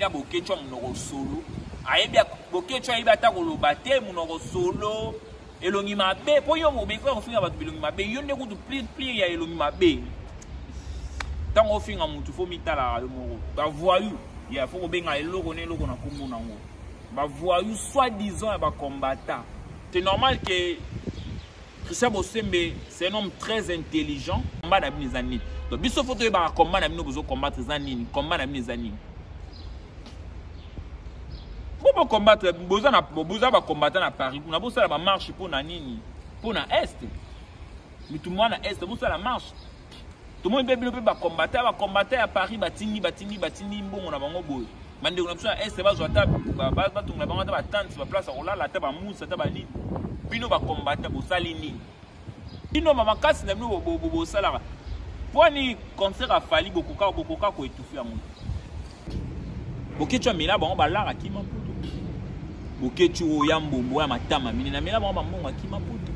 ya bokecho monoko solo ayebia bokecho ayebia ta koloba te monoko solo elongi mabe po yo mobeko ofinga bato bilongi mabe yo nde kutu pli ya elongi mabe tango ofinga mutu fo mitala yo moko ba voyou ya fo benga eloko ne eloko na kombo nango ba voyou soi-disant ba combattant. C'est normal que Christian Bosembe c'est un homme très intelligent combat na binizani donc biso photo ba combat na bino bozo combattre zanini combat na binizani pour combattre boza ba combattre na Paris na boza ba marche pour na nini pour na est mais tout le monde na est boza la marche tout le monde peut ba combattre à Paris batini mbongo na bango boy mande kuna psa est ba zota ba tunga bango ta ba tante ba place ko la ta ba musa ta ba nini bino ba combattre boza lini bino mama kasi na bino bo sala poni concert a fali bokoka ko étouffer à monde bokecho mila bango ba lara kima puto bokecho yambo ya matama mini na mila bango ba mbongo kima puto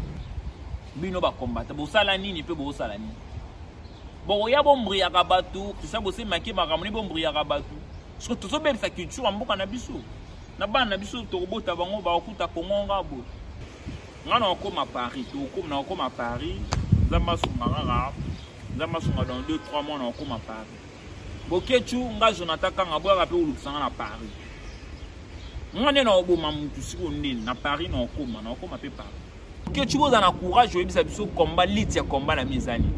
bino ba combattre boza nini pe boza nini bon ya bombri ya kabatu kisa bose make makamoni bombri ya kabatu parce que tout ça belle sa culture mboka na biso na bana na biso to robota bango ba okuta kongonga bo ngana okoma Paris to okoma na okoma Paris zamba sunga dans 2-3 mois na okoma Paris bokechu nga Jonathan Kanga bo rapé uluksanga na Paris ngane na oboma mutu siko ndeni na Paris na okoma pe Paris bokechu boza na courage oyebisa biso combat lit ya combat na mizani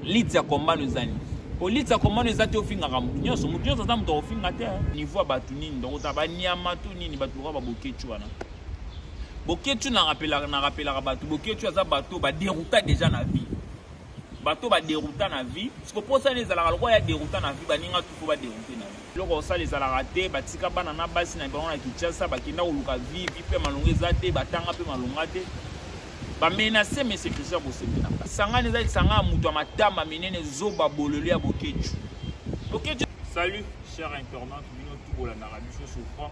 lit ya combat nozani o lit ya combat nozate ofinga ka mutu nyonso za mutu ofinga te niveau batu nini donc ta nyama to nini batu ba bokechu wana bokechu na rappela batu bokechu aza batu ba dérouta déjà na vie bato ba dérouta na vie parce que pour ça les ala ko ya dérouta na vie baninga tout faut ba dérouter na vie loko ça les ala raté batika bana na basi na bango na Kinshasa bakinda koluka vie pe malonga ezate batanga pe malonga te ba menacer mais c'est Christian Bosembe na sanga neza sanga mutu matama menene zoba bololo ya bokechu. Salut chers internautes bino tout bolanda biso souffrant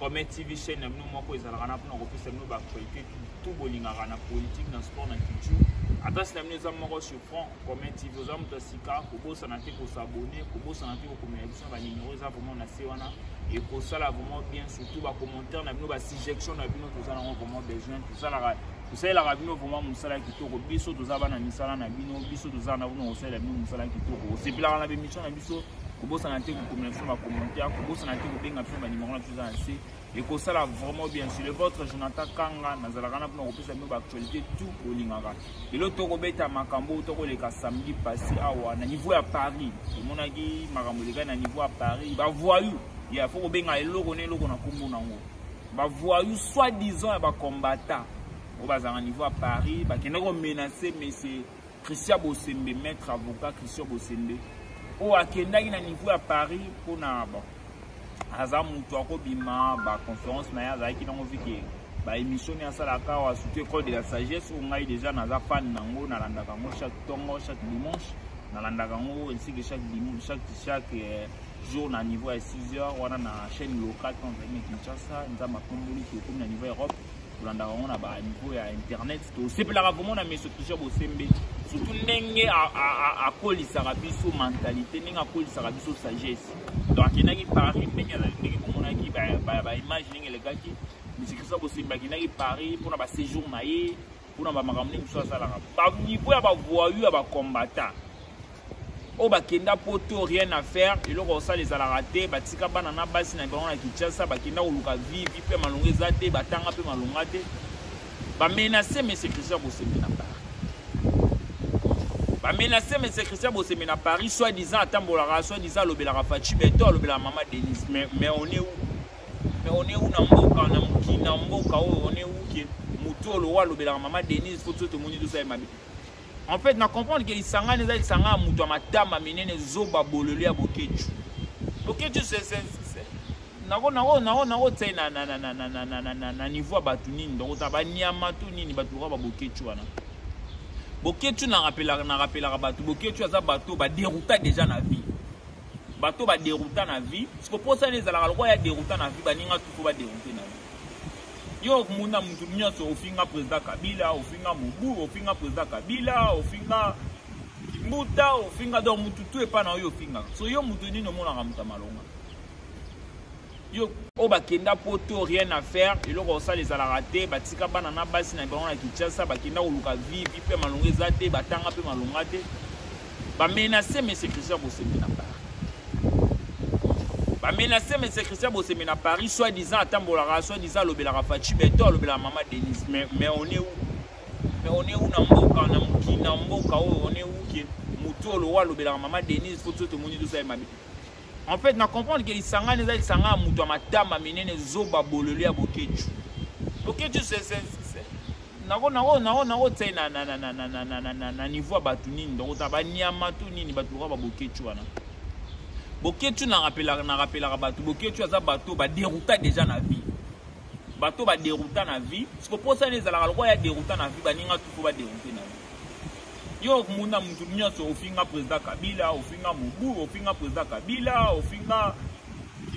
comme TV chaîne nous moko ezala na pona kopesa no ba actualité tout bolinga na politique na sport na culture atasi na mneza moko souffrant comme TV oza mutu sika kobosa na te ko s'abonner kobosa na te ko komela biso ba numéro za vraiment na se wana et ko sala vraiment bien surtout ba commentaire na bino ba suggestion na bino tozana vraiment besoin tout la rabino vraiment musala kitoko biso tozaba na misala na bino biso tozana na osala bino musala kitoko c'est pila na émission na biso kobosa na te ko komela biso ba commentaire kobosa na te ko benga pe ba numéro na tozana se et ko sala vraiment bien sur le votre Jonathan Kanga nazalaka na pona kopesa bino ba actualité tout olingaka et l'autre ko beta makambo to ko leka samedi passé awa na niveau ya Paris omonaki makambo leka na niveau ya Paris ba voyou ya faut ko benga eloko ne eloko na kombo nango ba voyou soi-disant ba combattant au bazar niveau à Paris ba kende ko menacer mais c'est Christian Bosembe maître avocat Christian Bosembe o akendaki na niveau à Paris pour na bon aza mutu akobima ba conférence na ya zaki nango viki ba émission ya salaka wa sous école de la sagesse ou ngai déjà naza fan nango na landaka ngo chaque dimanche na landaka ngo ainsi que chaque dimanche chaque jour na niveau à 6h wana na chaîne locale quand on vient Kinshasa nzama komboli ki comme na niveau Europe landaka ngo na ba niveau ya internet to sepela vraiment na monsieur Christian Bosembe surtout ndenge a kolisaka biso mentalité ndenge a kolisaka biso sagesse donc akinaki Paris ndenge komonaki ba image ndenge legaki monsieur Christian Bosembe akinaki Paris pour na ba séjour na ye pour na ba makambo ndenge biso asalaka ba niveau ya ba voyou ya ba combattant o bakenda poto rien à faire et loko ça les ala raté batika bana na basi na bango na Kinshasa bakenda koluka vie pe malonga ezate batanga pe malonga te ba menacer mais c'est Christian Bosembe na Paris ba menacer mais c'est Christian Bosembe na Paris soi-disant atambolaka soi-disant lobelaka Fachi Beto lobela maman Denise mais on est où na mboka na mukina mboka on est où qui muto lo wa lobelaka maman Denise faut tout monde tout ça mabe. En fait, na comprendre que isanga neza isanga mutu matama menene zoba bololo ya bokechu. Bokechu c'est nako tsena na niveau batu nini donc ta nyama to nini batu ba bokechu wana. Bokechu na rappela batu bokechu aza batu ba dérouta déjà na vie. Batu ba dérouta na vie. Parce que pour ça les ala ko ya dérouta na vie baninga tout ko ba dérouter na vie. Yo muna mtu nyonso ofinga président Kabila ofinga Mobu ofinga président Kabila ofinga mbuta ofinga donc mutu tout epa na yo ofinga so yo mutu nini omonaka mutu malonga yo o bakenda poto rien à faire eloko osala ezalaka te batika bana na basi na bango na Kinshasa bakenda koluka vie pe malonga eza te batanga pe malonga te bamenace mais c'est Christian Bosembe na Paris bamenace mais c'est Christian Bosembe na Paris soi-disant atambolaka soi-disant lobelaka Fachi Beto lobelaka Maman Denise mais on est où? Mais on est où na mboka na mukina mboka on est où qui mutu le roi lobelaka Maman Denise faut tout le monde tout ça mabe. En fait na comprendre que isanga neza isanga mutu amatama minene zoba bololo ya Boketu. Boketu c'est nako tse na niveau batu nini donc ta nyama tu nini batu ba Boketu wana. Boketu na rappelaka batu Boketu aza batu ba dérouta déjà na vie. Bato ba dérouta na vie parce que pour ça les ala ko ya dérouta na vie baninga tout ko ba dérouter na vie yo muna mutu nyonso ofinga président Kabila ofinga Mobu ofinga président Kabila ofinga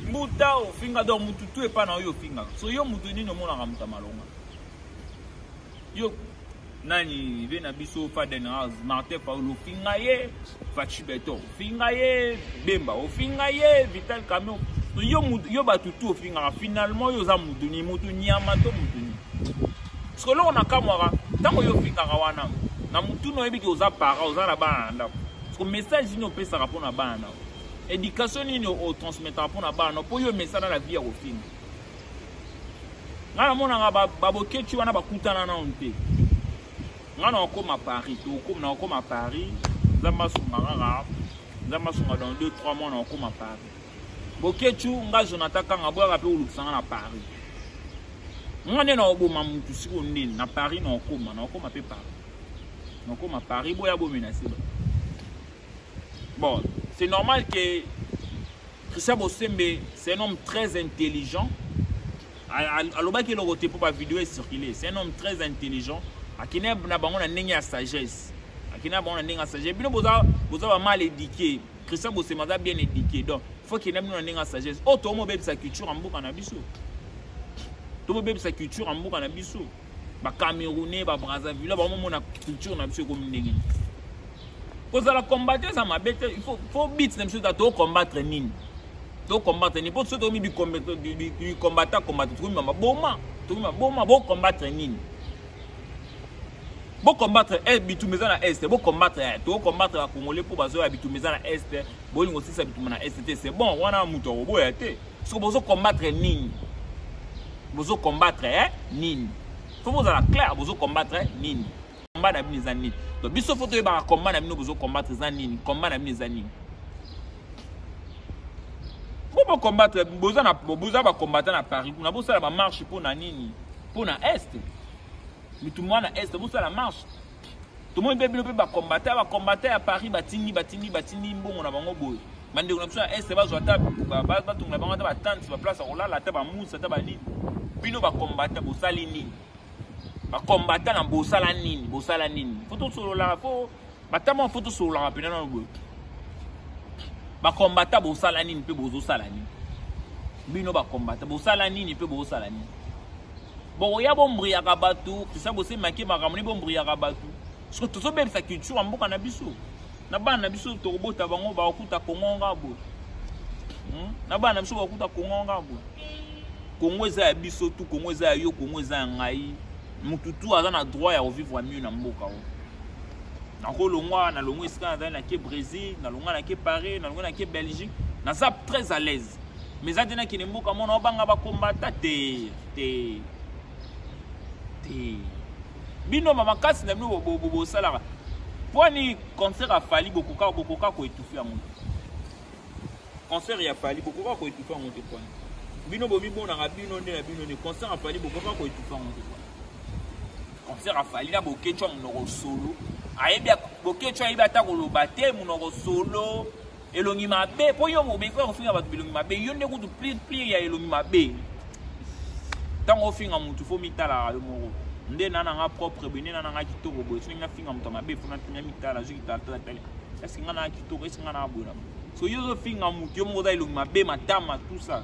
Mbuta ofinga donc mutu tout epa na yo ofinga so yo mutu nini omona muta malonga yo nani vena biso Faden House Martin Paulo ofinga ye Fachi Beto ofinga ye Bemba ofinga ye Vital Kamyo yo batutu ofinga finalement yo za mutu ni mutu nyama to mutu ni parce que là on a kamwara tango yo finga wana na mutu no yebi ki oza para oza na bana parce que message ni opesa rapport na bana éducation ni o transmettre rapport na bana po yo message na la vie ya ofinga ngana mona ba Boketu wana bakutana na onte ngana okoma Paris to okoma na okoma Paris zamba sunga dans 2-3 mois na okoma Paris Boketu nga Jonathan Kanga boya pe ulukusanga na Paris. Ngane na oboma mutu siko ndeni na Paris na okoma pe Paris. Na okoma Paris boya bo menacer. Bon, c'est normal que Christian Bosembe c'est un homme très intelligent. Aloba ki le côté pour pas vidéo est circuler, c'est un homme très intelligent. Akine na bango na ndenge ya sagesse. Akine bango na ndenge ya sagesse. Bino boza ba mal éduqué. Christian Bosembe a bien éduqué donc faut qu'il ait une sagesse. Oh, tout le monde a sa culture en boucle en abisso. Tout le monde a sa culture en boucle en abisso. Les Camerounais, les Brazzaville, la culture en abisso comme une. Pour la combattre, ça m'a bête. Il faut bit même chose à tout combattre nini. Tout combattre nini. Pour ceux qui ont du combattant, combattre. Tout le monde bon combattre nini. Bon combattre bitumeza na est, bon combattre to combattre la Congolais pour bazo bitumeza na est, bon aussi ça bitumena na est, c'est bon wana muto boya te. Parce que bozo combattre nini. Bozo combattre nini. Faut vous la clair bozo combattre nini. Combat na bini za nini. Donc biso faut to ba combat na bino bozo combattre za nini, combat na bini za nini. Faut combattre bozo ba combattre na Paris, na bozo la marche pour na nini, pour na est. Mais tout le monde est vous ça la marche. Tout le monde peut combattre à Paris batini bon on a bango boy. Mande on a besoin est va joata ba tout na bango ta tente ba place on la taba moussa taba ni. Bino ba combattre bo salini. Ba combattre na bo salanini, bo salanini. Photo solo la faut batama photo solo la pena na boy. Ba combattre bo salanini pe bo salani. Bino ba combattre bo salanini pe bo salani. Bon, il y a bon bria rabatu, tout ça, c'est maqué, ma ramoni bon bria rabatu. Parce que tout ça, même sa culture, en boucan abisso. Naba nabisso, tobo, tabango, ba okuta kongonga bo. Naba nabisso, okuta kongonga bo. Kongo za abisso, tout Kongo za yo, Kongo za ngai. Mututu, azan a droit à revivre mieux dans mboka. Na kolongwa, na longwa iska, na ke Brésil, na longwa na ke Paris, na longwa na ke Belgique. Na zap très à l'aise. Mais ça, dina ki ne mboka, mon obanga ba combattre, te. Bino mama kasi na bino bo sala poni concert a fali bokoka ko étouffer amonte concert ya fali bokoka ko étouffer amonte poni bino bo bibona na bino ne concert a fali bokoka ko étouffer amonte poni concert a fali na Boketu monoko solo ayebi Boketu ayebi ata koloba te monoko solo elongi mabe po yo mo be ko finga ba bilongi mabe yo ne ko to pli ya elongi mabe. Tango finga mutu fo mitala yo moko nde nana nga propre bene nana nga kitoko boy singa finga mutu mabe fo na tinya mitala zo kitala tele est-ce nga na kitoko est-ce nga na bola so yo zo finga mutu yo moko da ilongi mabe matama tout ça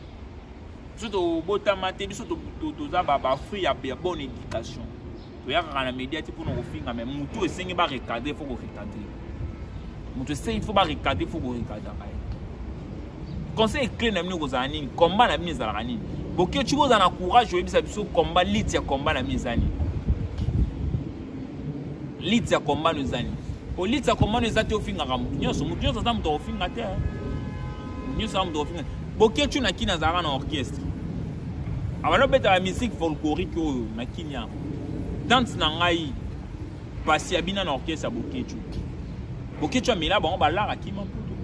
surtout bota mate biso to za ba fruit ya bonne éducation to ya kana média ti pour no finga mais mutu esengi ba recadrer faut ko recadrer moto se il faut pas regarder, il faut regarder. Conseil clé na mino kozani combat na mino zala nini. Boke tu boza na courage oyebisa biso combat lit ya combat na mizani. Lit ya combat no zani. Po lit ya combat no zate ofinga ka mutu nyonso za mutu ofinga te. Nyonso za mutu ofinga. Boke tu na kina zala na orchestre. Abalo beta la musique folklorique oyo na kinya. Dance na ngai pasi abina na orchestre boke tu. Boke tu amela bango balara kima poto.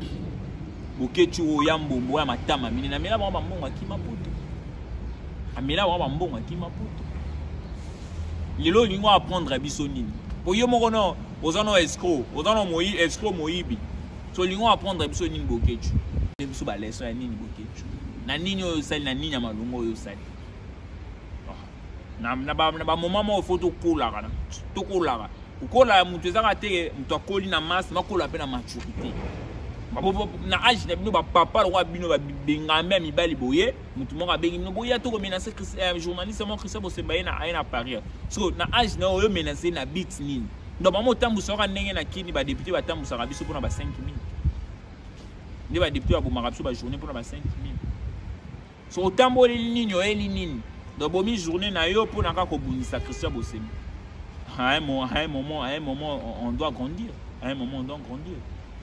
Boke tu oyambo ya matama mini na mela bango bambongo kima poto. Amela bango bambongo kima poto. Lelo lingo apprendre biso nini. Po yo moko no ozano escroc, ozano moyi escroc moyibi. So lingo apprendre biso nini boke tu. Biso ba leso ya nini boke tu. Na nini oyo sali na nini ya malungo oyo sali. Na ba moment mo photo kola kana. To kola. Ukola mutu ezaka te mutu akoli na masse makola pe na maturité. Na âge na bino ba papa lo bino ba bengambe mibali boye mutu mo ka bengi no boye to ko menacer journaliste mo Christian Bosemba na Paris. So na âge na oyo menacer na bit nini. Ndo ba mo tambusa ka ndenge na kini ba député ba tambusa ka biso pona ba 5 minutes. Ndi ba député ba bomaka biso ba journée pona ba 5 minutes. So tamboli nini yo eli nini. Ndo bomi journée na yo pona ka ko bunisa Christian Bosemba. À un moment, on doit grandir. À un moment, on doit grandir.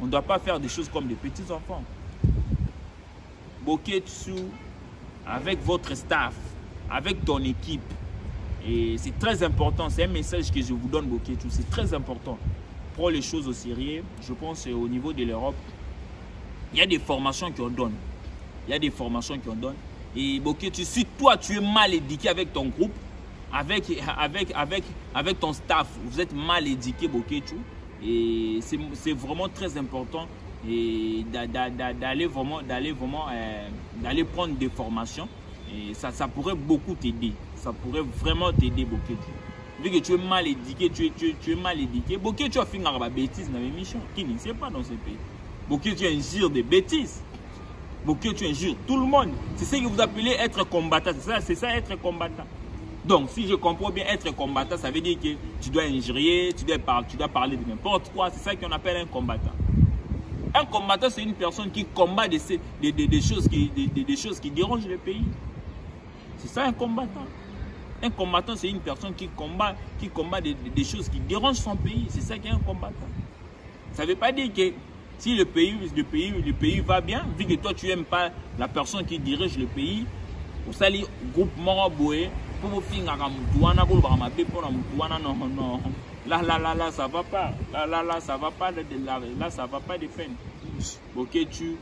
On ne doit pas faire des choses comme des petits enfants. Boketsu, avec votre staff, avec ton équipe, et c'est très important. C'est un message que je vous donne, Boketsu. C'est très important. Prends les choses au sérieux. Je pense au niveau de l'Europe, il y a des formations qu'on donne. Il y a des formations qu'on donne. Et Boketsu, si toi, tu es mal éduqué avec ton groupe, avec ton staff, vous êtes mal éduqué, Boketsu, et c'est vraiment très important d'aller prendre des formations, et ça pourrait beaucoup t'aider, ça pourrait vraiment t'aider, Boketsu. Vu que tu es mal éduqué, tu es mal éduqué, Boketsu a fait une bêtise dans l'émission, qui ne sait pas dans ce pays. Boketsu injure des bêtises, Boketsu injure tout le monde. C'est ce que vous appelez être combattant, c'est ça être combattant. Donc, si je comprends bien, être combattant, ça veut dire que tu dois injurier, tu dois parler de n'importe quoi. C'est ça qu'on appelle un combattant. Un combattant, c'est une personne qui combat des choses qui dérangent le pays. C'est ça un combattant. Un combattant, c'est une personne qui combat des choses qui dérangent son pays. C'est ça qu'est un combattant. Ça ne veut pas dire que si le pays va bien, vu que toi, tu n'aimes pas la personne qui dirige le pays, au sali groupement boé, pour finir à Moutouana, pour le Moutouana, non. Là, ça va pas. Là, ça va pas. Là, ça va pas défendre. Ok, tu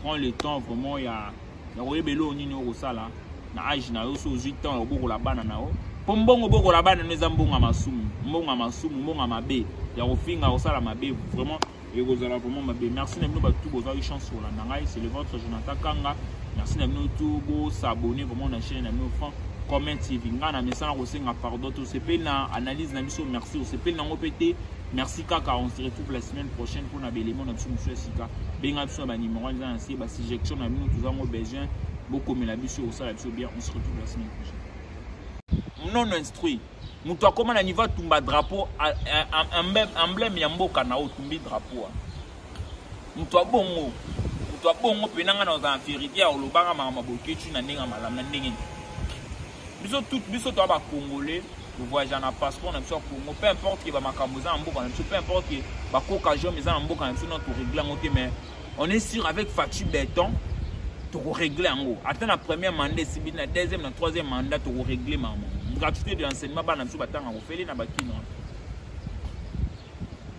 prends le temps, vraiment, il y a Rebello, Nino, Rosala, na âge, na aussi 8 ans, au bout de la banane. Pour mbongo boko la banane, nous avons mbongo mabe. Il y a au fin à Rosala mabe, vraiment, et Rosala, vraiment mabe. Merci, nous avons tout besoin de chance sur la Nangaï, c'est le votre Jonathan Kanga. Merci, nous avons tout beau s'abonner, vraiment, la chaîne, nous avons comment TV ngana message aussi na pardon tout c'est na analyse na biso merci au c'est na ngopete merci kaka on se retrouve la semaine prochaine pour na belément na biso monsieur Sika benga biso ba numéro za ainsi ba suggestion na bino tous avons besoin beaucoup mais la biso au ça la biso bien on se retrouve la semaine prochaine non instruit mutu akoma na niveau tumba drapeau emblème ya mboka na otumbi drapeau mutu abongo penanga na za infériorité ya olobanga mama Boketsu na ndenge malamu na ndenge biso to ba congolais vous voyez un passeport na biso Congo peu importe que ba makamboza mboka na biso peu importe que ba occasion mais en mboka na biso notre régler ngote mais on est sûr avec Fatou Béton to régler ngo attends la première mandat si bien la deuxième la troisième mandat to régler maman gratuité de l'enseignement ba na biso batanga ko fele na bakino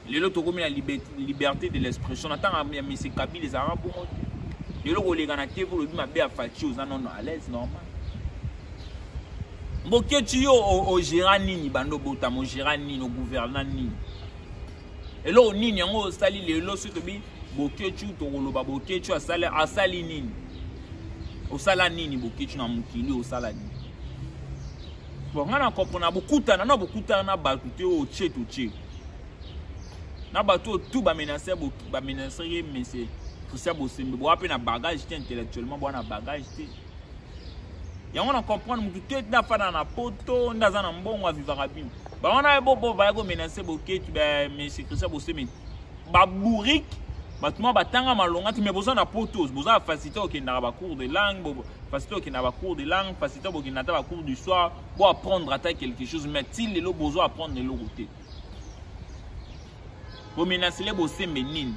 lelo to komi la liberté de l'expression attends ya monsieur Kabila les arabes lelo ko lega na tevo lo bi mabe a Fatou za non à l'aise normal. Boketsu yo au gérant nini bando bota mo gérant nini au gouvernant nini et là nini yango sali lelo soto bi Boketsu to koloba Boketsu asali nini osala nini Boketsu na mukili osala nini bon ngana comprendre bokutana na batu te o tche na batu tout ba menacer monsieur Christian Bosemba bo apena bagage intellectuellement bo na bagage te. Ya on a comprendre mutu te na fana na poto ndaza na mbongo a vivre bien ba on a bobo ba go menacer Boketsu ba monsieur Christian Bosemba ba bourrique batuma batanga malonga mais boza na potos boza facilité okenda ba cours de langue facilité okenda ba cours de langue facilité okenda ba cours d'histoire pour apprendre à quelque chose mais il le besoin apprendre le côté bo menacer les bosembe nini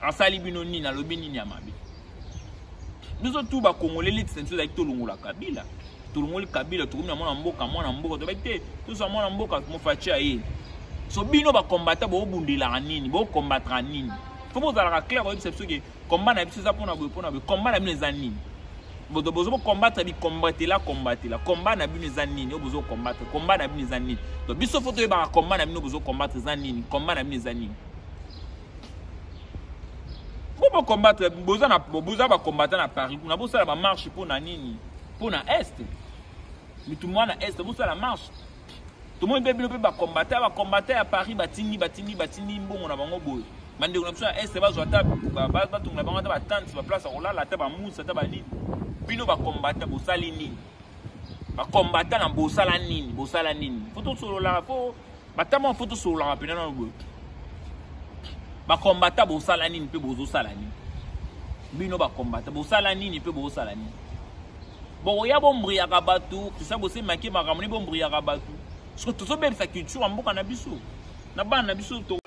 asali bino nini alobi nini ya mabe biso tout ba congolais lit sensu avec to longola kabila to longola kabila to komina mwana mboka to bakte to so mwana mboka mo fatia ye so bino ba combattre bo bundila nini bo combattre nini faut vous avoir clair au c'est que combat na biso za pona combat na bino za nini bozo bozo combattre bi combattre la combat na bino za nini bozo combattre combat na bino za nini donc biso faut to ba combat na bino bozo combattre za nini combat na bino za nini pour combattre boza ba combattre na Paris na boza ba marche pour na nini pour na est mais tout le monde na est boza la marche tout le monde peut ba combattre à Paris batini mbongo na bango boy mande on a besoin est ba zota ba tunga bango ba tente ba place on la ba moussa ta ba nini bino ba combattre boza nini ba combattre na boza la nini photo solo la fo batama photo solo la pena na boy ba combattre bosala nini pe bozo sala nini bino ba combattre bosala nini pe bozo sala nini bon ya bombri ya kabatu kisa bose maki makamoni bombri ya kabatu parce que tout ça belle sa culture mboka na biso na bana na biso to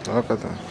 Bon,